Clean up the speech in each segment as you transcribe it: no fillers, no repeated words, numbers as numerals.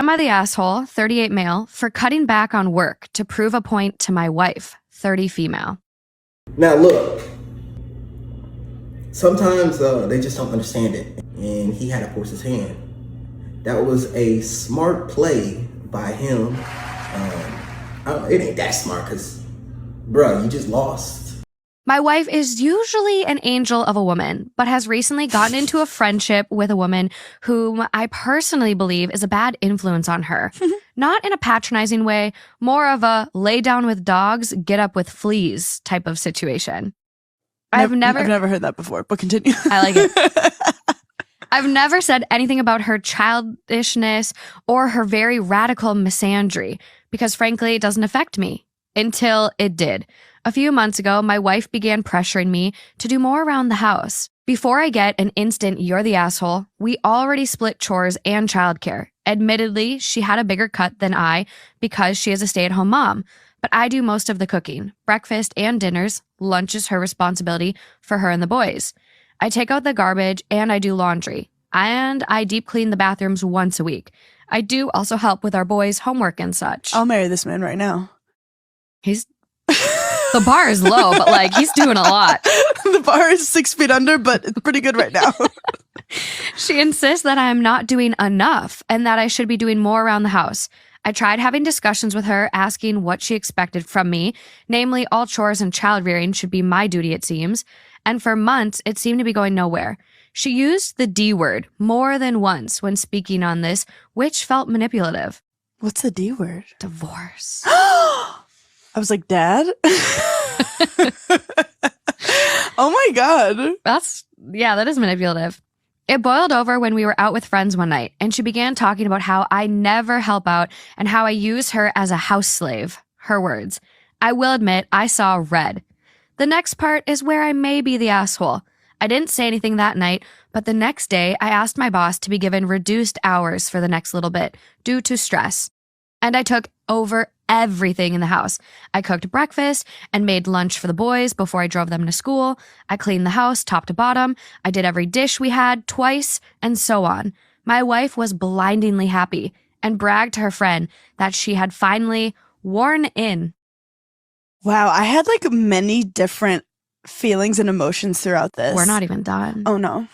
Am I the asshole, 38 male, for cutting back on work to prove a point to my wife, 30 female? Now look, sometimes they just don't understand it, and he had to force his hand. That was a smart play by him. It ain't that smart because, bruh, you just lost. My wife is usually an angel of a woman, but has recently gotten into a friendship with a woman whom I personally believe is a bad influence on her. Not in a patronizing way, more of a lay down with dogs, get up with fleas type of situation. I've never heard that before, but continue. I like it. I've never said anything about her childishness or her very radical misandry, because frankly, it doesn't affect me. Until it did. A few months ago, my wife began pressuring me to do more around the house. Before I get an instant "you're the asshole," we already split chores and childcare. Admittedly, she had a bigger cut than I because she is a stay-at-home mom, but I do most of the cooking. Breakfast and dinners, lunch is her responsibility for her and the boys. I take out the garbage and I do laundry. And I deep clean the bathrooms once a week. I do also help with our boys' homework and such. I'll marry this man right now. The bar is low, but like he's doing a lot. The bar is 6 feet under, but it's pretty good right now. She insists that I'm not doing enough and that I should be doing more around the house. I tried having discussions with her, asking what she expected from me, namely all chores and child rearing should be my duty, it seems. And for months, it seemed to be going nowhere. She used the D word more than once when speaking on this, which felt manipulative. What's the D word? Divorce. I was like, Dad? Oh my God. That is manipulative. It boiled over when we were out with friends one night, and she began talking about how I never help out and how I use her as a house slave. Her words. I will admit, I saw red. The next part is where I may be the asshole. I didn't say anything that night, but the next day I asked my boss to be given reduced hours for the next little bit due to stress. And I took over everything in the house. I cooked breakfast and made lunch for the boys before I drove them to school. I cleaned the house top to bottom. I did every dish we had twice, and so on. My wife was blindingly happy and bragged to her friend that she had finally worn in. Wow, I had like many different feelings and emotions throughout this. We're not even done. Oh no.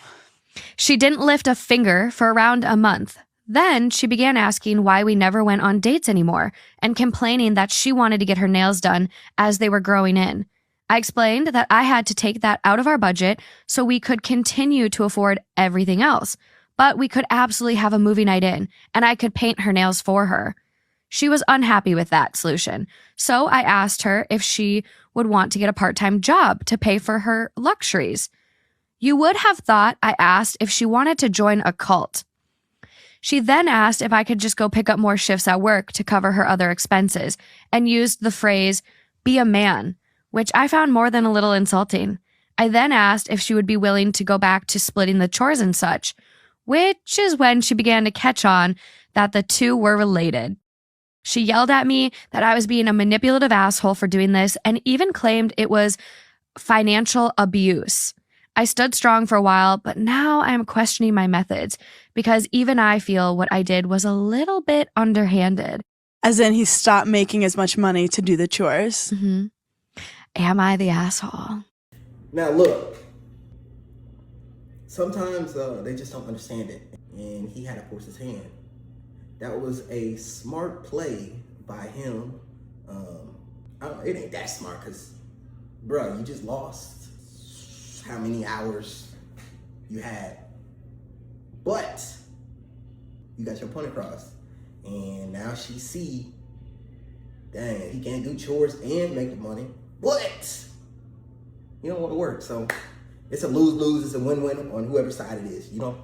She didn't lift a finger for around a month. Then she began asking why we never went on dates anymore and complaining that she wanted to get her nails done as they were growing in. I explained that I had to take that out of our budget so we could continue to afford everything else, but we could absolutely have a movie night in and I could paint her nails for her. She was unhappy with that solution, so I asked her if she would want to get a part-time job to pay for her luxuries. You would have thought I asked if she wanted to join a cult. She then asked if I could just go pick up more shifts at work to cover her other expenses and used the phrase, "be a man," which I found more than a little insulting. I then asked if she would be willing to go back to splitting the chores and such, which is when she began to catch on that the two were related. She yelled at me that I was being a manipulative asshole for doing this and even claimed it was financial abuse. I stood strong for a while, but now I am questioning my methods because even I feel what I did was a little bit underhanded. As in he stopped making as much money to do the chores. Mm-hmm. Am I the asshole? Now look, sometimes they just don't understand it, and he had to force his hand. That was a smart play by him. It ain't that smart because, bruh, you just lost how many hours you had. But you got your point across. And now she see, dang, he can't do chores and make the money, but you don't want to work. So it's a lose-lose, it's a win-win on whoever side it is, you know?